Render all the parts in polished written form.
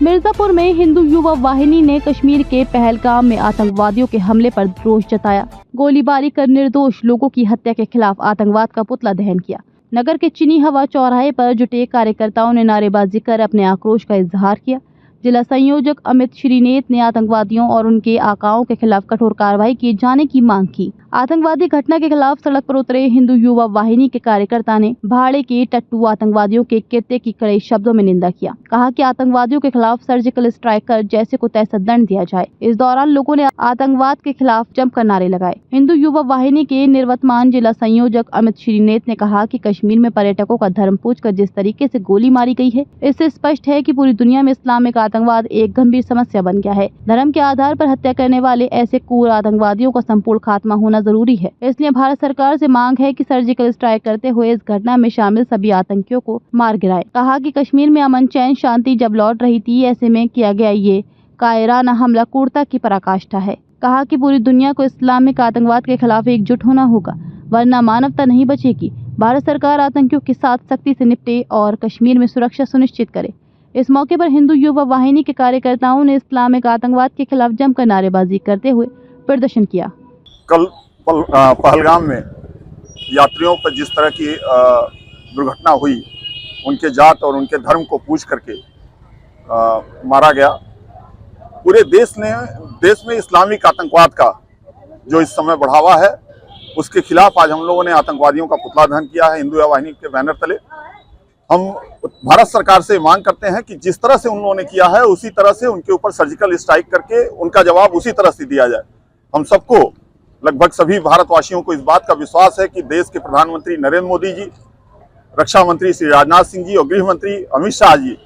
मिर्जापुर में हिंदू युवा वाहिनी ने कश्मीर के पहलगाम में आतंकवादियों के हमले पर रोष जताया। गोलीबारी कर निर्दोष लोगों की हत्या के खिलाफ आतंकवाद का पुतला दहन किया। नगर के चीनी हवा चौराहे पर जुटे कार्यकर्ताओं ने नारेबाजी कर अपने आक्रोश का इजहार किया। जिला संयोजक अमित श्रीनेत ने आतंकवादियों और उनके आकाओं के खिलाफ कठोर कार्रवाई किए जाने की मांग की। आतंकवादी घटना के खिलाफ सड़क पर उतरे हिंदू युवा वाहिनी के कार्यकर्ता ने भाड़े के टट्टू आतंकवादियों के कृत्य की कड़े शब्दों में निंदा किया। कहा कि आतंकवादियों के खिलाफ सर्जिकल स्ट्राइक कर जैसे को तैसा दंड दिया जाए। इस दौरान लोगों ने आतंकवाद के खिलाफ जमकर नारे लगाए। हिंदू युवा वाहिनी के निवर्तमान जिला संयोजक अमित श्रीनेत ने कहा कि कश्मीर में पर्यटकों का धर्म पूछकर जिस तरीके से गोली मारी गई है, इससे स्पष्ट है कि पूरी दुनिया में इस्लामिक आतंकवाद एक गंभीर समस्या बन गया है। धर्म के आधार पर हत्या करने वाले ऐसे क्रूर आतंकवादियों का संपूर्ण खात्मा होना जरूरी है। इसलिए भारत सरकार से मांग है कि सर्जिकल स्ट्राइक करते हुए इस घटना में शामिल सभी आतंकियों को मार गिराए। कहा कि कश्मीर में अमन चैन शांति जब लौट रही थी, ऐसे में किया गया ये कायराना हमला क्रूरता की पराकाष्ठा है। कहा कि पूरी दुनिया को इस्लामिक आतंकवाद के खिलाफ एकजुट होना होगा, वरना मानवता नहीं बचेगी। भारत सरकार आतंकियों के साथ सख्ती से निपटे और कश्मीर में सुरक्षा सुनिश्चित करे। इस मौके पर हिंदू युवा वाहिनी के कार्यकर्ताओं ने इस्लामिक आतंकवाद के खिलाफ जमकर नारेबाजी करते हुए प्रदर्शन किया। कल पहलगाम में यात्रियों पर जिस तरह की दुर्घटना हुई, उनके जात और उनके धर्म को पूछ करके मारा गया। पूरे देश में इस्लामिक आतंकवाद का जो इस समय बढ़ावा है, उसके खिलाफ आज हम लोगों ने आतंकवादियों का पुतला दहन किया है। हिंदू युवा वाहिनी के बैनर तले हम भारत सरकार से मांग करते हैं कि जिस तरह से उन लोगों ने किया है, उसी तरह से उनके ऊपर सर्जिकल स्ट्राइक करके उनका जवाब उसी तरह से दिया जाए। हम सबको, लगभग सभी भारतवासियों को इस बात का विश्वास है कि देश के प्रधानमंत्री नरेंद्र मोदी जी, रक्षा मंत्री श्री राजनाथ सिंह जी और गृह मंत्री अमित शाह जी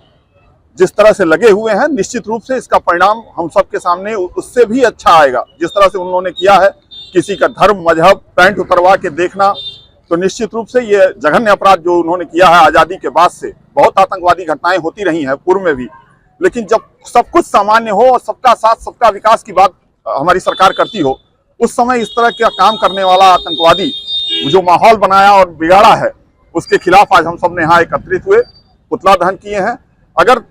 जिस तरह से लगे हुए हैं, निश्चित रूप से इसका परिणाम हम सबके सामने उससे भी अच्छा आएगा। जिस तरह से उन्होंने किया है, किसी का धर्म मजहब पैंट उतरवा के देखना, तो निश्चित रूप से ये जघन्य अपराध जो उन्होंने किया है आज़ादी के बाद से, बहुत आतंकवादी घटनाएं होती रही हैं पूर्व में भी, लेकिन जब सब कुछ सामान्य हो और सबका साथ सबका विकास की बात हमारी सरकार करती हो, उस समय इस तरह का काम करने वाला आतंकवादी जो माहौल बनाया और बिगाड़ा है, उसके खिलाफ आज हम सब ने यहाँ एकत्रित हुए, पुतला दहन किए हैं। अगर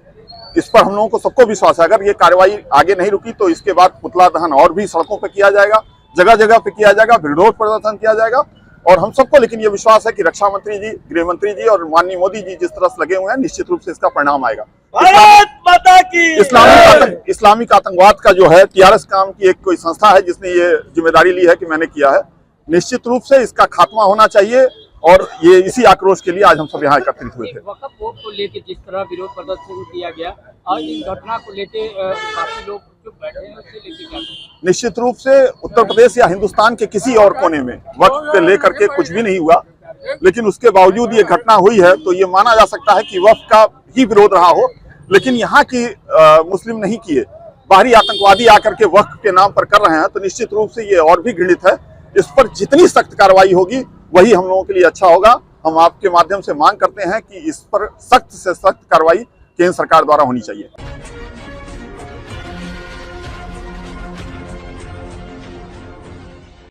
इस पर हम लोगों को सबको विश्वास है, अगर ये कार्रवाई आगे नहीं रुकी तो इसके बाद पुतला दहन और भी सड़कों पर किया जाएगा, जगह जगह पे किया जाएगा, विरोध प्रदर्शन किया जाएगा। और हम सबको लेकिन ये विश्वास है कि रक्षा मंत्री जी, गृह मंत्री जी और माननीय मोदी जी जिस तरह से लगे हुए हैं, निश्चित रूप से इसका परिणाम आएगा। इस्लामिक आतंकवाद का जो है TRS काम की एक कोई संस्था है जिसने ये जिम्मेदारी ली है कि मैंने किया है। निश्चित रूप से इसका खात्मा होना चाहिए और ये इसी आक्रोश के लिए आज हम सब यहाँ एकत्रित हुए थे। वक्फ बोर्ड को लेकर जिस तरह विरोध प्रदर्शन किया गया और इस घटना को लेकर काफी लोग जो बैठे हैं, उससे लेकर क्या? निश्चित रूप से उत्तर प्रदेश या हिंदुस्तान के किसी और कोने में वक्फ पे लेकर के कुछ भी नहीं हुआ, लेकिन उसके बावजूद ये घटना हुई है तो ये माना जा सकता है कि वक्फ का ही विरोध रहा हो, लेकिन यहाँ की मुस्लिम नहीं किए, बाहरी आतंकवादी आकर के वक्फ के नाम पर कर रहे हैं, तो निश्चित रूप से ये और भी घृणित है। इस पर जितनी सख्त कार्रवाई होगी वही हम लोगों के लिए अच्छा होगा। हम आपके माध्यम से मांग करते हैं कि इस पर सख्त से सख्त कार्रवाई केंद्र सरकार द्वारा होनी चाहिए।